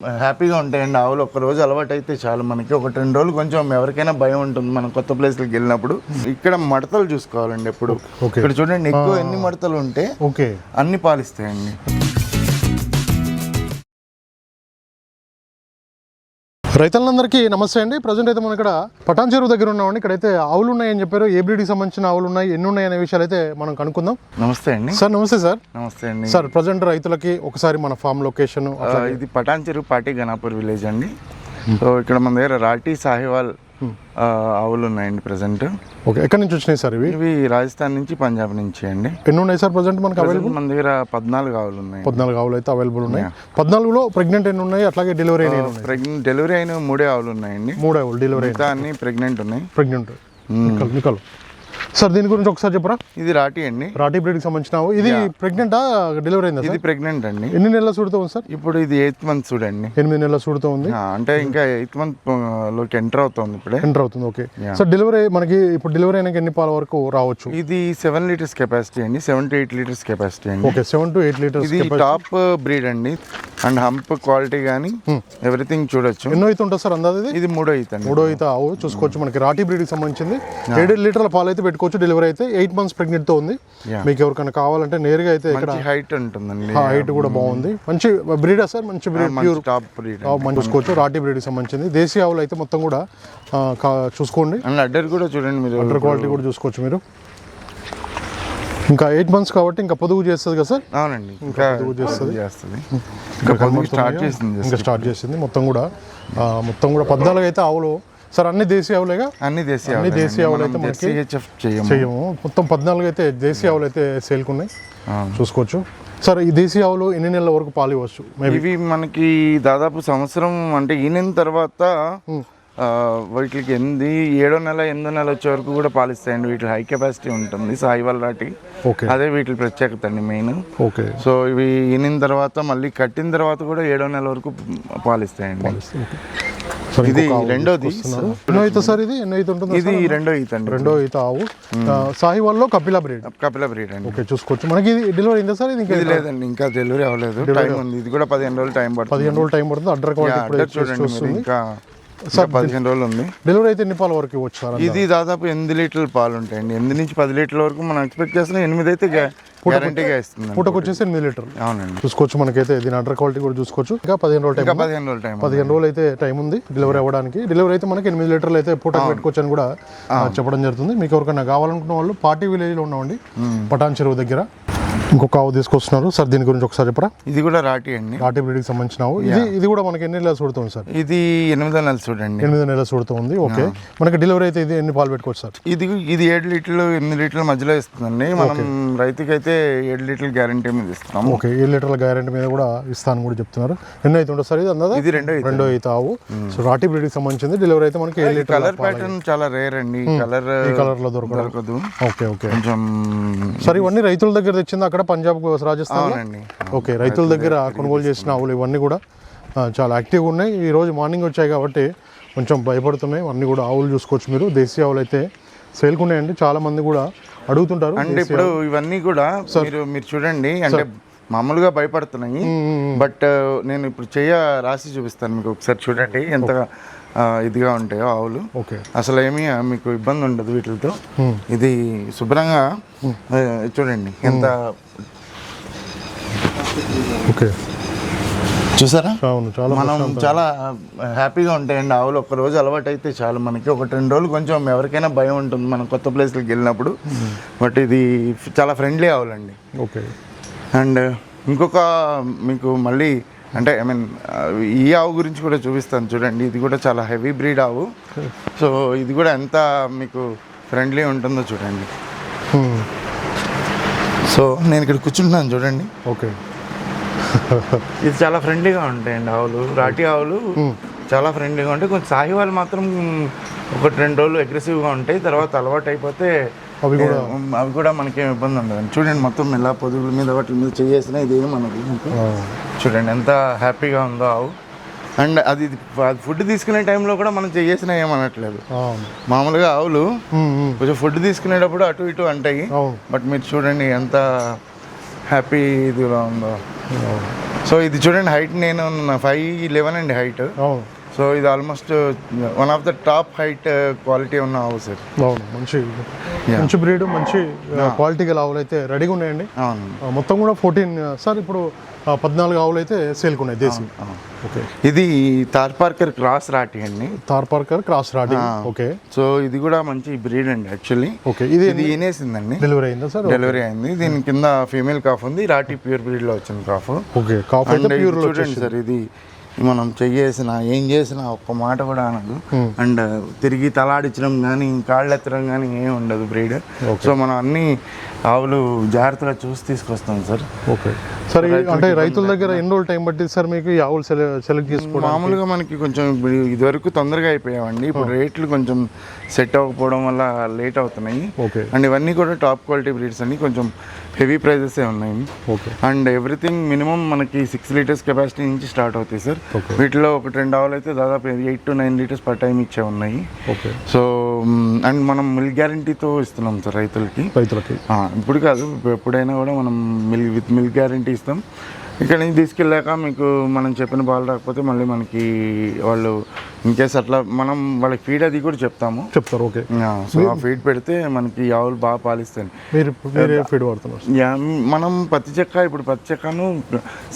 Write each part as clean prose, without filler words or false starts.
హ్యాపీగా ఉంటాయండి ఆవులు. ఒక రోజు అలవాటు అయితే చాలు మనకి. ఒక 2 రోజులు కొంచెం ఎవరికైనా భయం ఉంటుంది మనం కొత్త ప్లేస్కి వెళ్ళినప్పుడు. ఇక్కడ మడతలు చూసుకోవాలండి ఎప్పుడు. ఇక్కడ చూడండి ఎక్కువ ఎన్ని మడతలు ఉంటే అన్ని పాలిస్తాయండి. రైతులందరికీ నమస్తే అండి. ప్రజెంట్ అయితే మనం ఇక్కడ పటాన్ చెరువు దగ్గర ఉన్నామండి. ఇక్కడైతే ఆవులు ఉన్నాయని చెప్పారు. ఏ బ్రీడ్కి సంబంధించిన ఆవులు ఉన్నాయి, ఎన్ని ఉన్నాయి అనే విషయాలు అయితే మనం కనుక్కుందాం. నమస్తే అండి సార్. నమస్తే సార్. నమస్తే అండి సార్. ప్రజెంట్ రైతులకి ఒకసారి మన ఫామ్ లొకేషన్. ఇది పటాన్ చెరువు పాటి గణాపూర్ విలేజ్ అండి. సో ఇక్కడ మన దగ్గర రాటి సాహివాల్ ఆవులు ఉన్నాయండి ప్రజెంట్. ఓకే. ఎక్కడి నుంచి వచ్చినాయి సార్ ఇవి? ఇవి రాజస్థాన్ నుంచి, పంజాబ్ నుంచి అండి. ఎన్ని ఉన్నాయి సార్ ప్రజెంట్ మనకి అవైలబుల్? మన దగ్గర 14 ఆవులు ఉన్నాయి. 14 ఆవులు అయితే అవైలబుల్ ఉన్నాయి. 14లో ప్రెగ్నెంట్ ఎన్ని ఉన్నాయి, అట్లాగే డెలివరీ అయిన? డెలివరీ అయిన 3 ఆవులు ఉన్నాయండి. 3 ఆవులు డెలివరీ అన్ని ప్రెగ్నెంట్ ఉన్నాయి. ప్రెగ్నెంట్ నికలు. సార్ దీని గురించి ఒకసారి చెప్పరా. ఇది రాటి అండి. రాటి బ్రీడ్కి సంబంధించిన ఇది ప్రెగ్నెంటా, డెలివరీ అయిందా? ఇది ప్రెగ్నెంట్ అండి. ఎన్ని నెలల సూడుతో ఉంది సార్? ఇప్పుడు ఇది 8th మంత్ చూడండి. 8 నెలల సూడుతో ఉంది. అంటే ఇంకా 8th మంత్ లోకి ఎంటర్ అవుతుంది. ఇప్పుడే ఎంటర్ అవుతుంది. Okay sir. డెలివరీ మనకి ఇప్పుడు డెలివరీ అయినాక ఎన్ని పాల వరకు రావచ్చు? ఇది 7 లీటర్స్ కెపాసిటీ అండి. 7 to 8 లీటర్స్ కెపాసిటీ అండి. ఓకే. 7 to 8 litres. ఇది టాప్ బ్రీడ్ అండి. అండ్ హంప్ క్వాలిటీ కానీ ఎవ్రీథింగ్ చూడొచ్చు. ఎన్నో అయితే ఉంటుంది సార్ అందాది? ఇది 3వ ఈత అండి. 3వ ఈత ఆవు చూసుకోవచ్చు. మనకి రాటి బ్రీడ్కి సంబంధించింది. 7 లీటర్ల పాలు అయితే పెట్టుకోవచ్చు. డెలివరీ అయితే 8 months ప్రెగ్నెంట్ తో ఉంది. మీకు ఎవరికైనా కావాలంటే నేరుగా అయితే ఇక్కడ హైట్ ఉంటుందండి. హైట్ కూడా బాగుంది. మంచి బ్రీడ్ సార్. మంచి బ్రీడ్, ప్యూర్ టాప్ బ్రీడ్ చూసుకోవచ్చు. రాటి బ్రీడ్కి సంబంధించింది. దేశీ ఆవులు అయితే మొత్తం కూడా చూసుకోండి. అండ్ అడ్డర్ కూడా చూడండి మీరు. అడ్డర్ క్వాలిటీ కూడా చూసుకోవచ్చు మీరు. ఇంకా 8 months కాబట్టి ఇంకా పొదుగు చేస్తుంది కదా సార్? అవునండి. ఇంకా పొదుగు చేస్తుంది. ఇంకా స్టార్ట్ చేసింది. మొత్తం కూడా 14 అయితే ఆవులు సార్. అన్ని దేశీ ఆవులేగా? అన్ని దేశీ ఆవులు అయితే మనకి చేయము. మొత్తం 14 అయితే దేశీ ఆవులు అయితే సేల్కున్నాయి. చూసుకోవచ్చు సార్. ఈ దేశీ ఆవులు ఎన్ని నెలల వరకు పాలు ఇవ్వచ్చు? ఇవి మనకి దాదాపు సంవత్సరం అంటే ఈయన తర్వాత వీటికి 7వ నెల 8వ నెల వచ్చే వరకు కూడా పాలిస్తాయండి. వీటి హై కెపాసిటీ ఉంటుంది. సాయివాల్ రాటి. అదే వీటి ప్రత్యేకత అండి మెయిన్. ఓకే. సో ఇవి ఈయన తర్వాత మళ్ళీ కట్టిన తర్వాత కూడా 7వ నెల వరకు పాలిస్తాయండి. ఇది 2వది. ఎన్నో ఈత సార్ ఇది? ఎన్నో ఈత ఉంటుంది? ఇది 2వ ఈత అండి. 2వ ఈత ఆవు. సాహివాల్లో కపిల బ్రీడ్. అండి. ఓకే. చూసుకోవచ్చు. మనకి ఇది డెలివరీ అయిందా సార్? ఇది లేదండి, ఇంకా డెలివరీ అవ్వలేదు. టైం ఉంది. ఇది కూడా 15 రోజులు టైం పడుతుంది. 15 రోజులు టైం పడుతుంది. అడ్డర్ క్వాలిటీ చూడండి. ఇంకా 15 రోజులు ఉంది. డెలివరీ అయితే ఎన్ని పాల వరకు ఇవ్వచ్చు సార్? ఇది దాదాపు 8 లీటర్ల పాలు ఉంటాయండి. 8 నుంచి 10 లీటర్ల వరకు మనం ఎక్స్పెక్ట్ చేస్తున్నాం. 8 అయితే గ్యారంటీగా ఇస్తుంది. పూటకు వచ్చేసి 8 లీటర్లు. అవునండి. చూసుకోవచ్చు. మనకైతే దీని అడ్డర్ క్వాలిటీ కూడా చూసుకోవచ్చు. ఇంకా 15 రోజులు టైం. 15 రోజులు అయితే టైం ఉంది డెలివరీ అవ్వడానికి. డెలివరీ అయితే మనకి 8 లీటర్లు అయితే పూటకు పెట్టుకోవచ్చు అని కూడా చెప్పడం జరుగుతుంది. మీకు ఎవరికైనా కావాలనుకున్న వాళ్ళు పార్టీ విలేజ్లో ఉన్నామండి, పటాన్ చెరువు దగ్గర. ఇంకొక ఆవు తీసుకొస్తున్నారు సార్. దీని గురించి ఒకసారి చెప్పరా. ఇది కూడా రాటి అండి. రాటి బ్రీడ్కి సంబంధించిన ఆవు. ఇది కూడా మనకి ఎన్ని నెలలు చూడుతుంది సార్? ఇది 8వ నెల చూడండి. 8వ నెల చూడుతుంది. ఓకే. మనకి డెలివరీ అయితే ఇది ఎన్ని పాలు పెట్టుకోవచ్చు సార్? ఇది 7 లీటర్లు 8 లీటర్ల మధ్యలో ఇస్తుందండి. మనం రైతుకి అయితే 7 లీటర్ల గ్యారంటీ మీద ఇస్తాం. ఓకే. 7 లీటర్ల గ్యారంటీ మీద కూడా ఇస్తాను కూడా చెప్తున్నారు. ఎన్నో అయితే ఉంటుంది సార్ ఇది అందా? ఇది 2వ అయితే ఆవు. సో రాటి బ్రీడ్కి సంబంధించింది. డెలివరీ అయితే మనకి 7 లీటర్. కలర్ ప్యాటర్న్ చాలా రేర్ అండి. ఈ కలర్ లో దొరకదు. ఓకే. ఓకే. కొంచెం సార్ ఇవన్నీ రైతుల దగ్గర తెచ్చింది అక్కడ పంజాబ్, రాజస్థాన్. ఓకే. రైతుల దగ్గర కొనుగోలు చేసిన ఆవులు ఇవన్నీ కూడా చాలా యాక్టివ్గా ఉన్నాయి. ఈ రోజు మార్నింగ్ వచ్చాయి కాబట్టి కొంచెం భయపడుతున్నాయి. అన్నీ కూడా ఆవులు చూసుకోవచ్చు మీరు. దేశీ ఆవులు అయితే సేల్కున్నాయండి. చాలా మంది కూడా అడుగుతుంటారు. అంటే ఇప్పుడు ఇవన్నీ కూడా మీరు చూడండి. అంటే మామూలుగా భయపడుతున్నాయి. బట్ నేను ఇప్పుడు రాసి చూపిస్తాను మీకు. ఒకసారి చూడండి ఎంత ఇదిగా ఉంటాయో ఆవులు. ఓకే. అసలు ఏమీ మీకు ఇబ్బంది ఉండదు వీటితో. ఇది శుభ్రంగా చూడండి ఎంత. ఓకే. చూసారా? అవును. మనం చాలా హ్యాపీగా ఉంటాయండి ఆవులు. ఒక రోజు అలవాటు అయితే చాలు మనకి. ఒక 2 రోజులు కొంచెం ఎవరికైనా భయం ఉంటుంది మనం కొత్త ప్లేస్కి వెళ్ళినప్పుడు. బట్ ఇది చాలా ఫ్రెండ్లీ ఆవులండి. ఓకే. అండ్ ఇంకొక మీకు మళ్ళీ అంటే ఈ ఆవు గురించి కూడా చూపిస్తాను చూడండి. ఇది కూడా చాలా హెవీ బ్రీడ్ ఆవు. సో ఇది కూడా ఎంత మీకు ఫ్రెండ్లీ ఉంటుందో చూడండి. సో నేను ఇక్కడ కూర్చుంటున్నాను చూడండి. ఓకే. ఇది చాలా ఫ్రెండ్లీగా ఉంటాయండి ఆవులు. రాటి ఆవులు చాలా ఫ్రెండ్లీగా ఉంటాయి. కొంచెం సాహివాల్ మాత్రం ఒక 2 రోజులు అగ్రెసివ్గా ఉంటాయి. తర్వాత అలవాటు అయిపోతే అవి కూడా మనకేం ఇబ్బంది ఉండదు. చూడండి మొత్తం ఇలా పొదుగుల మీద వాటి మీద చేసినా ఇదేమి మనకు చూడండి ఎంత హ్యాపీగా ఉందో ఆవు. అండ్ అది ఫుడ్ తీసుకునే టైంలో కూడా మనం చేసినా ఏమనట్లేదు. మామూలుగా ఆవులు కొంచెం ఫుడ్ తీసుకునేటప్పుడు అటు ఇటు అంటాయి. బట్ మీరు చూడండి ఎంత హ్యాపీ ఇదిగా ఉందో. సో ఇది చూడండి హైట్, నేను 5'11" అండి హైట్. అవును. సో ఇది almost one of the top height quality ఉన్న ఆవు సార్. అవును, మంచి బ్రీడ్, మంచి క్వాలిటీ గల ఆవులు అయితే రెడీగా ఉన్నాయండి. అవును, మొత్తం కూడా 14 సార్. ఇప్పుడు 14 ఆవులు అయితే సేల్కి ఉన్నాయి దేశీ. ఓకే. ఇది తార్పార్కర్ క్రాస్ రాటి అండి. తార్పార్కర్ క్రాస్ రాటి. ఓకే. సో ఇది కూడా మంచి బ్రీడ్ అండి యాక్చువల్లీ. ఓకే. ఇది ఈనేసిందండి. డెలివరీ అయిందా సార్? డెలివరీ అయింది. దీని కింద ఫీమేల్ కాఫ్ ఉంది. రాటి ప్యూర్ బ్రీడ్ లో వచ్చిన కాఫ్. ఓకే. కాఫ్ అయితే ప్యూర్ లో చూడండి సార్, ఇది మనం చెయ్యేసిన ఏం చేసినా ఒక్క మాట కూడా అనదు. అండ్ తిరిగి తలాడించడం కానీ కాళ్ళు ఎత్తడం కానీ ఏం ఉండదు బ్రీడ్. సో మనం అన్ని ఆవులు జాగ్రత్తగా చూసి తీసుకొస్తాం సార్. ఓకే. సరే, అంటే రైతుల దగ్గర ఎన్ని రోజులు టైం పట్టింది సార్ మీకు ఈ ఆవులు సెలెక్ట్ చేసుకోవడం? మామూలుగా మనకి కొంచెం ఇదివరకు తొందరగా అయిపోయామండి. ఇప్పుడు రేట్లు కొంచెం సెట్ అవ్వకపోవడం వల్ల లేట్ అవుతున్నాయి. ఓకే. అండ్ ఇవన్నీ కూడా టాప్ క్వాలిటీ బ్రీడ్స్ అండి. కొంచెం హెవీ ప్రైజెస్ ఉన్నాయి. ఓకే. అండ్ ఎవ్రీథింగ్ మినిమం మనకి 6 లీటర్స్ కెపాసిటీ నుంచి స్టార్ట్ అవుతాయి సార్. వీటిలో 1-2 ఆవులు అయితే దాదాపు 8 to 9 లీటర్స్ పర్ టైం ఇచ్చే ఉన్నాయి. ఓకే. సో అండ్ మనం మిల్క్ గ్యారంటీతో ఇస్తున్నాం సార్ రైతులకి. ఇప్పుడు కాదు, ఎప్పుడైనా కూడా మనం విత్ మిల్క్ గ్యారంటీ ఇస్తాం. ఇక్కడ నుంచి తీసుకెళ్ళాక మీకు మనం చెప్పిన పాలు రాకపోతే మళ్ళీ మనకి వాళ్ళు ఇన్కేస్ అట్లా మనం వాళ్ళకి ఫీడ్ అది కూడా చెప్తారు. ఓకే. సో ఆ ఫీడ్ పెడితే మనకి ఆవులు బాగా పాలిస్తాయి. ఫీడ్ వాడుతున్నారు? మనం పత్తి చెక్కను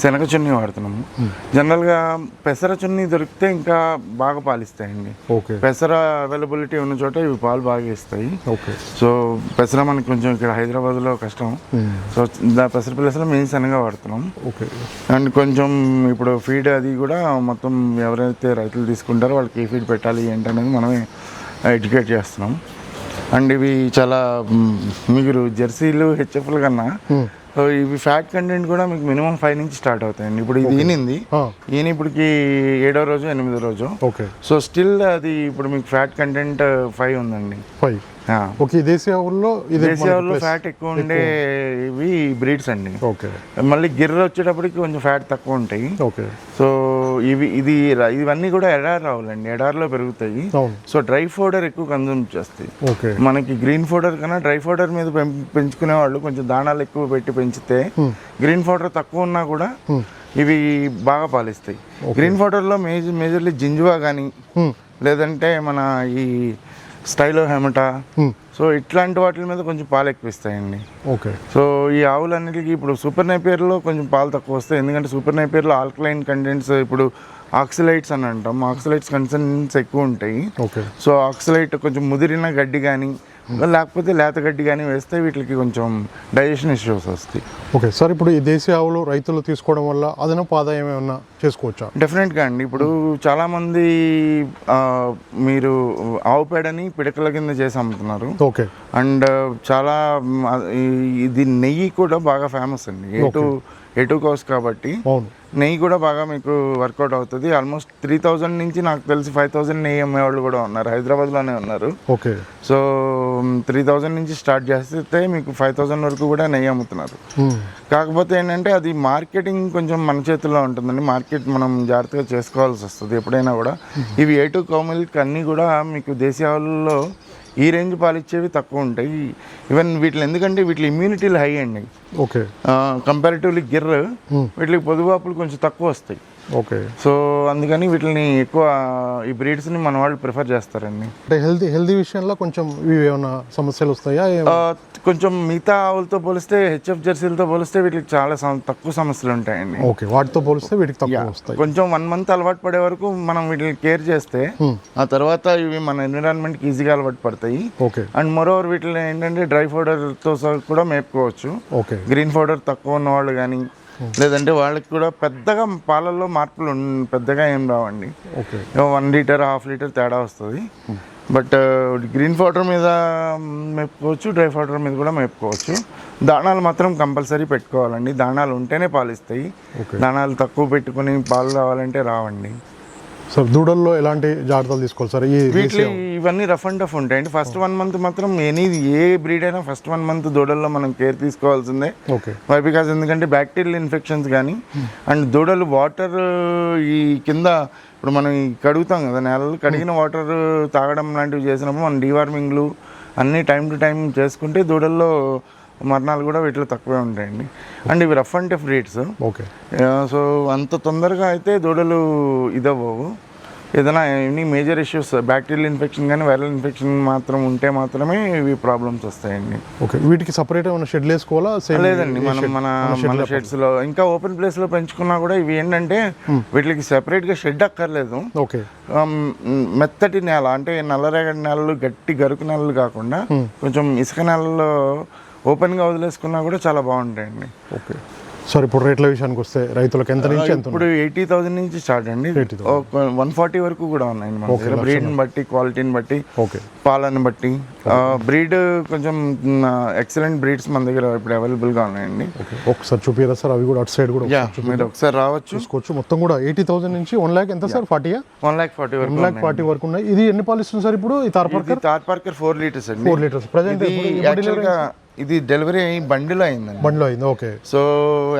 శనగ చున్నీ వాడుతున్నాము. జనరల్గా పెసర చున్నీ దొరికితే ఇంకా బాగా పాలిస్తాయండి. ఓకే. పెసర అవైలబిలిటీ ఉన్న చోట ఇవి పాలు బాగా ఇస్తాయి. ఓకే. సో పెసర మనకి కొంచెం ఇక్కడ హైదరాబాద్లో కష్టం. సో పెసర మేము శనగ వాడుతున్నాం. ఓకే. అండ్ కొంచెం ఇప్పుడు ఫీడ్ అది కూడా మొత్తం ఎవరైతే రైతులు తీసుకుంటారో వాళ్ళకి ఏ ఫీడ్ పెట్టాలి ఏంటనేది మనమే ఎడ్యుకేట్ చేస్తున్నాం. అండ్ ఇవి చాలా మీరు జెర్సీలు హెచ్ఎఫ్లు కన్నా ఇవి ఫ్యాట్ కంటెంట్ కూడా మీకు మినిమం 5 నుంచి స్టార్ట్ అవుతాయండి. ఇప్పుడు ఇది ఈయన ఇప్పటికి 7వ రోజు 8వ రోజు. ఓకే. సో స్టిల్ అది ఇప్పుడు మీకు ఫ్యాట్ కంటెంట్ 5 ఉందండి. 5. ఓకే. దేశీ ఆవుల్లో ఫ్యాట్ ఎక్కువ ఉండే ఇవి బ్రీడ్స్ అండి. ఓకే. మళ్ళీ గిర్ర వచ్చేటప్పటికి కొంచెం ఫ్యాట్ తక్కువ ఉంటాయి. ఓకే. సో ఇవన్నీ కూడా ఎడార్ ఆవులండి, ఎడార్లో పెరుగుతాయి. సో డ్రై ఫోడర్ ఎక్కువ కన్జ్యూమ్ చేస్తాయి. ఓకే. మనకి గ్రీన్ ఫోడర్ కన్నా డ్రై ఫోడర్ మీద పెంచుకునే వాళ్ళు కొంచెం దాణాలు ఎక్కువ పెట్టి పెంచితే గ్రీన్ ఫోడర్ తక్కువ ఉన్నా కూడా ఇవి బాగా పాలిస్తాయి. గ్రీన్ ఫోడర్లో మేజర్లీ జింజువా కానీ లేదంటే మన ఈ స్టైలో హెమటా, సో ఇట్లాంటి వాటి మీద కొంచెం పాలు ఎక్కువ ఇస్తాయండి. ఓకే. సో ఈ ఆవులన్నిటికీ ఇప్పుడు సూపర్ నైపేర్లో కొంచెం పాలు తక్కువ వస్తాయి. ఎందుకంటే సూపర్ నైపేర్లో ఆల్కలైన్ కంటెంట్స్, ఇప్పుడు ఆక్సిలైట్స్ అని అంటాం, ఆక్సిలైట్స్ కంటెంట్స్ ఎక్కువ ఉంటాయి. ఓకే. సో ఆక్సిలైట్ కొంచెం ముదిరిన గడ్డి కానీ లేకపోతే లేత గడ్డి కానీ వేస్తే వీటికి కొంచెం డైజెషన్ ఇష్యూస్ వస్తాయి. Okay sir. ఇప్పుడు ఈ దేశీ ఆవులు రైతులు తీసుకోవడం వల్ల అదనపు ఆదాయం ఏమన్నా చేసుకోవచ్చా? డెఫినెట్గా అండి. ఇప్పుడు చాలామంది మీరు ఆవు పేడని పిడకల కింద చేసి అమ్ముతున్నారు. ఓకే. అండ్ చాలా ఇది నెయ్యి కూడా బాగా ఫేమస్ అండి. ఎటు కోస్ కాబట్టి నెయ్యి కూడా బాగా మీకు వర్కౌట్ అవుతుంది. ఆల్మోస్ట్ 3000 నుంచి నాకు తెలిసి 5000 నెయ్యి అమ్మేవాళ్ళు కూడా ఉన్నారు, హైదరాబాద్లోనే ఉన్నారు. ఓకే. సో 3000 నుంచి స్టార్ట్ చేస్తే మీకు 5000 వరకు కూడా నెయ్యి అమ్ముతున్నారు. కాకపోతే ఏంటంటే అది మార్కెటింగ్ కొంచెం మన చేతుల్లో ఉంటుందండి. మార్కెట్ మనం జాగ్రత్తగా చేసుకోవాల్సి వస్తుంది ఎప్పుడైనా కూడా. ఇవి A2 కౌ మిల్క్ అన్నీ కూడా మీకు దేశీ ఆవులలో ఈ రేంజ్ పాలిచ్చేవి తక్కువ ఉంటాయి. ఈవెన్ వీటిలో ఎందుకంటే వీటి ఇమ్యూనిటీలు హై అండి. ఓకే. కంపారిటివ్లీ గిర్ర వీటికి పొదువాపులు కొంచెం తక్కువ వస్తాయి. ఓకే. సో అందుకని వీటిని ఎక్కువ ఈ బ్రీడ్స్ని మన వాళ్ళు ప్రిఫర్ చేస్తారండి. అంటే హెల్తీ విషయంలో కొంచెం ఏమైనా సమస్యలు వస్తాయా? కొంచెం మిగతా ఆవులతో పోలిస్తే హెచ్ఎఫ్ జెర్సీలతో పోలిస్తే వీటికి చాలా తక్కువ సమస్యలు ఉంటాయండి. ఓకే. వాటితో పోలిస్తే వీటికి తక్కువ వస్తాయి. కొంచెం 1 month అలవాటు పడే వరకు మనం వీటిని కేర్ చేస్తే ఆ తర్వాత ఇవి మన ఎన్విరాన్మెంట్కి ఈజీగా అలవాటు పడతాయి. ఓకే. అండ్ మోరోవర్ వీటిని ఏంటంటే డ్రై ఫోడర్తో కూడా మేపుకోవచ్చు. ఓకే. గ్రీన్ ఫోడర్ తక్కువ ఉన్న వాళ్ళు కానీ లేదంటే వాళ్ళకి కూడా పెద్దగా పాలల్లో మార్పులు పెద్దగా ఏం రావండి. ఓకే. 1 లీటర్ 1/2 లీటర్ తేడా వస్తుంది. బట్ గ్రీన్ ఫోడర్ మీద మేపుకోవచ్చు, డ్రై ఫోడర్ మీద కూడా మేపుకోవచ్చు. దాణాలు మాత్రం కంపల్సరీ పెట్టుకోవాలండి. దాణాలు ఉంటేనే పాలిస్తాయి. దాణాలు తక్కువ పెట్టుకుని పాలు రావాలంటే రావండి. సార్ దూడల్లో ఎలాంటి జాగ్రత్తలు తీసుకోవాలి సార్? వీటిలో ఇవన్నీ రఫ్ అండ్ టఫ్ ఉంటాయండి. ఫస్ట్ 1 month మాత్రం ఏ బ్రీడ్ అయినా ఫస్ట్ 1 month దూడల్లో మనం కేర్ తీసుకోవాల్సిందే. ఓకే. బికాజ్ ఎందుకంటే బ్యాక్టీరియల్ ఇన్ఫెక్షన్స్ కానీ అండ్ దూడలు వాటర్ ఈ కింద ఇప్పుడు మనం కడుగుతాం కదా నేలలు, కడిగిన వాటర్ తాగడం లాంటివి చేసినప్పుడు మనం డీవార్మింగ్లు అన్నీ టైం టు టైం చేసుకుంటే దూడల్లో మరణాలు కూడా వీటిలో తక్కువే ఉంటాయండి. అండ్ ఇవి rough and tough breeds. Okay. So అంత తొందరగా అయితే దూడలు ఇదవ్వవు. ఏదైనా any major issues bacterial infection కానీ వైరల్ ఇన్ఫెక్షన్ మాత్రం ఉంటే మాత్రమే ఇవి ప్రాబ్లమ్స్ వస్తాయండి. ఓకే. వీటికి సపరేట్ ఏమైనా షెడ్ వేసుకోవాలా? లేదండి, మన షెడ్స్లో ఇంకా ఓపెన్ ప్లేస్లో పెంచుకున్నా కూడా ఇవి ఏంటంటే వీటికి సెపరేట్గా షెడ్ అక్కర్లేదు. ఓకే. మెత్తటి నేల అంటే నల్లరేగడి నేలలు, గట్టి గరుకు నేలలు కాకుండా కొంచెం ఇసుక నేలలో ఓపెన్గా వదిలేసుకున్నా కూడా చాలా బాగుంటాయండి. ఓకే సార్, ఇప్పుడు రేట్ల విషయానికి వస్తే రైతులకు ఎంత నుంచి ఎంత? ఇప్పుడు 80,000 నుంచి స్టార్ట్ అండి. 140 వరకు కూడా ఉన్నాయండి మన దగ్గర. బ్రీడ్ని బట్టి, క్వాలిటీని బట్టి, ఓకే, పాలను బట్టి. బ్రీడ్ కొంచెం ఎక్సలెంట్ బ్రీడ్స్ మన దగ్గర ఇప్పుడు అవైలబుల్గా ఉన్నాయండి. ఒకసారి చూపిరా సార్, అవి కూడా అటు సైడ్ కూడా మీరు ఒకసారి రావచ్చు, చూసుకోవచ్చు. మొత్తం కూడా 80,000 నుంచి 1 lakh ఎంత సార్? 40 1,40,000 వరకు ఉన్నాయి. ఇది ఎన్ని పాలు ఇస్తుంది సార్ ఇప్పుడు? ఈ థార్ పార్కర్ 4 లీటర్స్ అండి. 4 లీటర్స్ ప్రజెంట్. ఇది డెలివరీ అయ్యి బండిలో అయింది. ఓకే. సో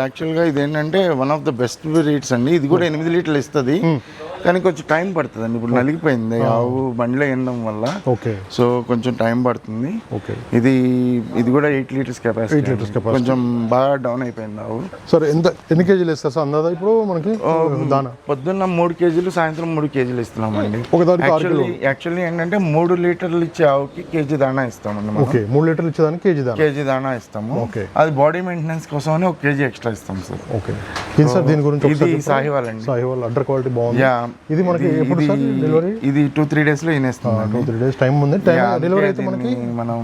యాక్చువల్గా ఇది ఏంటంటే one of the best breeds అండి. ఇది కూడా 8 లీటర్లు ఇస్తుంది, కానీ కొంచెం టైం పడుతుంది అండి. ఇప్పుడు నలిగిపోయింది ఆవు బండిలో వేయడం వల్ల. ఓకే. సో కొంచెం టైం పడుతుంది. ఓకే. ఇది కూడా 8 లీటర్స్ కెపాసిటీ. కొంచెం బాగా డౌన్ అయిపోయింది ఆవు. సరే, ఎన్ని కేజీలు ఇస్తారు సార్ అందాదా ఇప్పుడు మనకి దానా? పొద్దున్న 3 కేజీలు, సాయంత్రం 3 కేజీలు ఇస్తున్నామండి. యాక్చువల్లీ ఏంటంటే 3 లీటర్లు ఇచ్చే ఆవుకి కేజీ దానా ఇస్తామండి. ఓకే, 3 లీటర్లు ఇచ్చేదానికి కేజీ దానా ఇస్తాము. ఓకే. అది బాడీ మెయింటెనెన్స్ కోసం 1 కేజీ ఎక్స్ట్రా ఇస్తాం సార్. ఓకే. ఇది సార్ దీని గురించి ఇది సాహివాల్ అండి. సాహివాల్ అండర్ క్వాలిటీ బాగుంది. ఇది మనకి ఎప్పుడు సార్ డెలివరీ? ఇది 2-3 డేస్ లో ఇనేస్తాం. 2-3 డేస్ టైం ఉంది. డెలివరీ అయితే మనకి మనం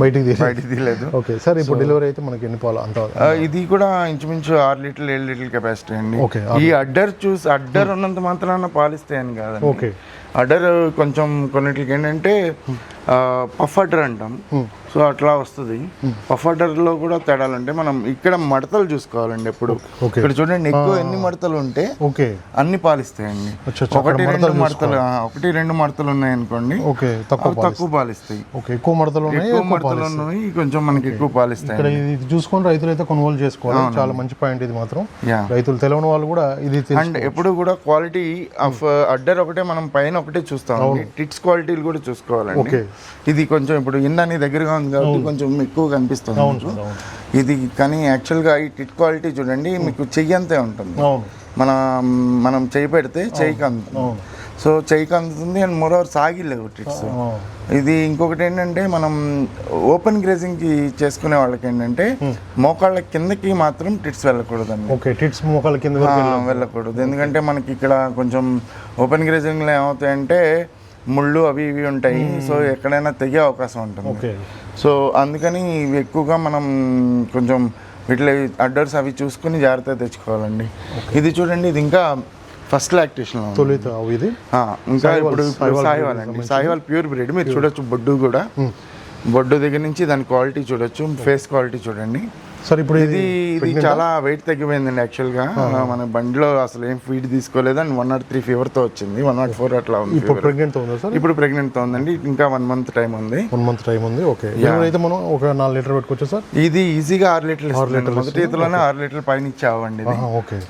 బయటికి తీయలేదు. ఓకే సార్, ఇప్పుడు డెలివరీ అయితే మనకి ఎన్ని పాలు అంత? ఇది కూడా ఇంచుమించు 6 లీటర్లు 7 లీటర్ల కెపాసిటీ అండి. ఓకే. ఈ అడ్డర్ ఉన్నంత మాత్రాన పాలిస్తాయని కాదండి. ఓకే. అడ్డర్ కొంచెం కొన్నిటికి ఏంటంటే పఫ్ అడ్డర్ అంటాం. సో అట్లా వస్తుంది. పఫ్ అడ్డర్లో కూడా తేడాలంటే మనం ఇక్కడ మడతలు చూసుకోవాలండి ఎప్పుడు. ఇక్కడ చూడండి, ఎక్కువ ఎన్ని మడతలు ఉంటే అన్ని పాలిస్తాయండి. 1-2 మడతలు ఉన్నాయనుకోండి, తక్కువ పాలిస్తాయి. ఎక్కువ మడతలు ఉన్నాయి, కొంచెం మనకి ఎక్కువ పాలిస్తాయి. ఇది చూసుకొని రైతులు అయితే కొనుగోలు చేసుకోవాలి. చాలా మంచి పాయింట్ ఇది మాత్రం. రైతులు తెలియని వాళ్ళు కూడా ఇది. అండ్ ఎప్పుడు కూడా క్వాలిటీ ఆఫ్ అడ్డర్ ఒకటే మనం పైన ఒకటే చూస్తాం, టిట్స్ క్వాలిటీలు కూడా చూసుకోవాలండి. ఇది కొంచెం ఇప్పుడు ఇన్నని దగ్గరగా ఉంది కాబట్టి కొంచెం ఎక్కువ కనిపిస్తుంది ఇది. కానీ యాక్చువల్గా ఈ టిట్ క్వాలిటీ చూడండి, మీకు చెయ్యి అంతే ఉంటుంది. మనం చెయ్యి పెడితే చెయ్యికి అందుతుంది. సో చెయ్యికి అందుతుంది. అండ్ మోరోవర్ సాగిలేవు టిట్స్. ఇది ఇంకొకటి ఏంటంటే, మనం ఓపెన్ గ్రేజింగ్కి చేసుకునే వాళ్ళకి ఏంటంటే మోకాళ్ళ కిందకి మాత్రం టిట్స్ వెళ్ళకూడదండి. ఓకే, టిట్స్ మోకాళ్ళ కింద వెళ్ళకూడదు. ఎందుకంటే మనకి ఇక్కడ కొంచెం ఓపెన్ గ్రేజింగ్లో ఏమవుతాయంటే ముళ్ళు అవి ఇవి ఉంటాయి. సో ఎక్కడైనా తెగే అవకాశం ఉంటుంది. సో అందుకని ఇవి ఎక్కువగా మనం కొంచెం వీటిలో అడ్డర్స్ అవి చూసుకుని జాగ్రత్తగా తెచ్చుకోవాలండి. ఇది చూడండి, ఇది ఇంకా ఫస్ట్ లాక్టేషన్ ఇది. ఇంకా ఇప్పుడు సాహివాల్ అండి. Sahiwal pure breed. మీరు చూడొచ్చు బొడ్డు దగ్గర నుంచి దాని క్వాలిటీ చూడొచ్చు. ఫేస్ క్వాలిటీ చూడండి సార్. ఇప్పుడు ఇది చాలా వెయిట్ తగ్గిపోయిందండి. యాక్చువల్గా మన బండిలో అసలు ఏం ఫీడ్ తీసుకోలేదు. అండ్ 103 ఫీవర్తో వచ్చింది. 104 అట్లా ఉంది. ఇప్పుడు ప్రెగ్నెంట్ తో ఉందండి. ఇంకా 1 మంత్ టైం ఉంది. 1 మంత్ టైం ఉంది. ఓకే. అయితే మనం ఒక 4 లీటర్ పెట్టుకోవచ్చు సార్. ఇది ఈజీగా 6 లీటర్లు ఇస్తుంది. మొదటి ఈతలోనే 6 లీటర్లు పైన ఇచ్చావండి.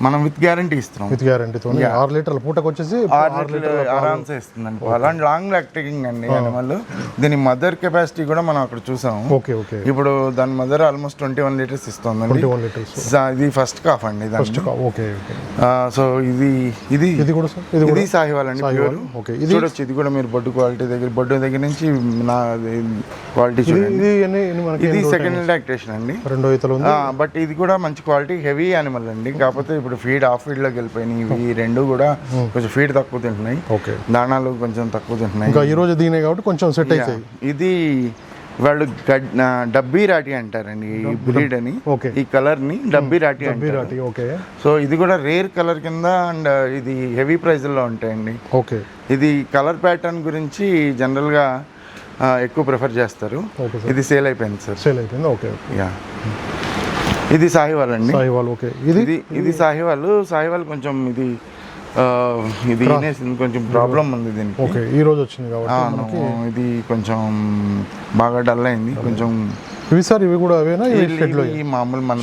మనం విత్ గ్యారంటీ ఇస్తున్నాం. విత్ గ్యారంటీతో 6 లీటర్ల పూటకు వచ్చేసి 6 లీటర్లు ఆరామ్సే ఇస్తుందండి. అలాంటి లాంగ్ లాక్టింగ్ అండి అనిమల్. దీని మదర్ కెపాసిటీ కూడా మనం అక్కడ చూసాము. ఓకే. ఓకే. ఇప్పుడు దాని మదర్ ఆల్మోస్ట్ 21 లీటర్స్ ఇస్తుందండి. ఇది ఫస్ట్ కాఫ్ అండి. సో ఇది కూడా సాహివాల్ అండి. చూడొచ్చు, ఇది కూడా మీరు బొడ్డు దగ్గర నుంచి నా క్వాలిటీ చూడండి. ఇది సెకండ్ లాక్టేషన్ అండి. బట్ ఇది కూడా మంచి క్వాలిటీ హెవీ యానిమల్ అండి. కాకపోతే ఇప్పుడు ఆఫ్ ఫీడ్ లోకి వెళ్ళిపోయినాయి. ఇవి రెండు కూడా కొంచెం ఫీడ్ తక్కువ తింటున్నాయి. దానాలు కొంచెం తక్కువ తింటున్నాయి. ఈ రోజు దీనే కాబట్టి కొంచెం సెట్ అవుతాయి. ఇది వాళ్ళు డబ్బీ రాటి అంటారండి ఈ బ్రీడ్ అని. ఈ కలర్ ని డబ్బీ రాటి అంటారు. సో ఇది కూడా రేర్ కలర్ కింద. అండ్ ఇది హెవీ ప్రైజ్ లో ఉంటాయండి. ఇది కలర్ ప్యాటర్న్ గురించి జనరల్ గా ఎక్కువ ప్రిఫర్ చేస్తారు. ఇది సేల్ అయిపోయింది సార్. ఇది సాహివాల్ అండి. ఇది సాహివాల్ కొంచెం ఇది కొంచెం ప్రాబ్లం ఉంది దీనికి. ఈ రోజు వచ్చింది కాబట్టి ఇది కొంచెం బాగా డల్ అయింది. కొంచెం ఇవి సార్ ఇవి కూడా అవేనా ఇవి షెడ్లో ఈ మామూలు మన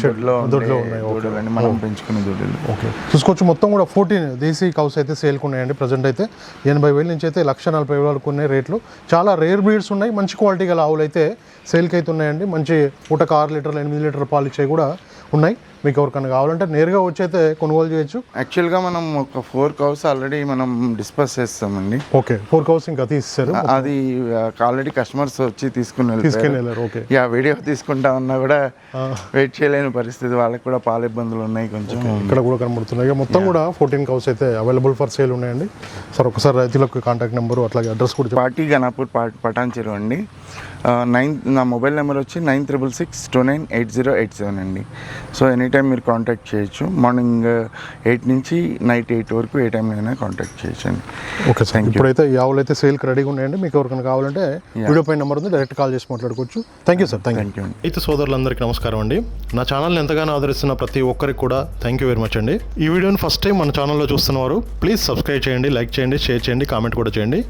దొడ్లో ఉన్నాయి దూడలండి, మనం పెంచుకునే దూడలు. ఓకే చూసుకోవచ్చు మొత్తం కూడా 14 దేశీ కౌస్ అయితే సేల్కి ఉన్నాయండి. ప్రజెంట్ అయితే 80,000 నుంచి అయితే 1,40,000 వరకు ఉన్నాయి రేట్లు. చాలా రేర్ బ్రీడ్స్ ఉన్నాయి, మంచి క్వాలిటీ గల ఆవులు అయితే సేల్కి అయితే ఉన్నాయండి. మంచి పూటకు 6 లీటర్లు 8 లీటర్ల పాలు ఇచ్చేవి కూడా ఉన్నాయి. మీకు ఎవరికైనా కావాలంటే నేరుగా వచ్చి అయితే కొనుగోలు చేయొచ్చు. యాక్చువల్గా మనం ఒక 4 కౌస్ ఆల్రెడీ మనం డిస్పస్ చేస్తామండి. ఓకే 4 కౌస్ ఇంకా తీసేశారు, అది ఆల్రెడీ కస్టమర్స్ వచ్చి తీసుకుని వెళ్ళారు. ఓకే వీడియో తీసుకుంటా ఉన్నా కూడా వెయిట్ చేయలేని పరిస్థితి, వాళ్ళకి కూడా పాల ఇబ్బందులు ఉన్నాయి కొంచెం. ఇక్కడ కూడా కనబడుతున్నాయి. మొత్తం కూడా 14 కౌస్ అయితే అవైలబుల్ ఫర్ సేల్ ఉన్నాయండి. సార్ ఒకసారి రైతులకు కాంటాక్ట్ నెంబరు అట్లాగే అడ్రస్ కూడా పార్టీ గణపూర్ పటాన్ చెరువు అండి. నా మొబైల్ నెంబర్ వచ్చి 9666298087 అండి. సో ఎనీ టైం మీరు కాంటాక్ట్ చేయొచ్చు. మార్నింగ్ 8 నుంచి నైట్ 8 వరకు ఏ టైంలో అయినా కాంటాక్ట్ చేయొచ్చు అండి. ఓకే సార్, ఇప్పుడైతే ఈ ఆవులు అయితే సేల్కి రెడీగా ఉన్నాయండి. మీకు ఎవరికైనా కావాలంటే వీడియో పైన నెంబర్ ఉంది, డైరెక్ట్ కాల్ చేసి మాట్లాడుకోవచ్చు. Thank you sir. Thank you. అయితే సోదరులందరికీ నమస్కారం అండి. నా ఛానల్ని ఎంతగానో ఆదరిస్తున్న ప్రతి ఒక్కరికి కూడా థ్యాంక్ యూ వెరీ మచ్ అండి. ఈ వీడియోని ఫస్ట్ టైం మన ఛానల్లో చూస్తున్నవారు ప్లీజ్ సబ్స్క్రైబ్ చేయండి, లైక్ చేయండి, షేర్ చేయండి, కామెంట్ కూడా చేయండి.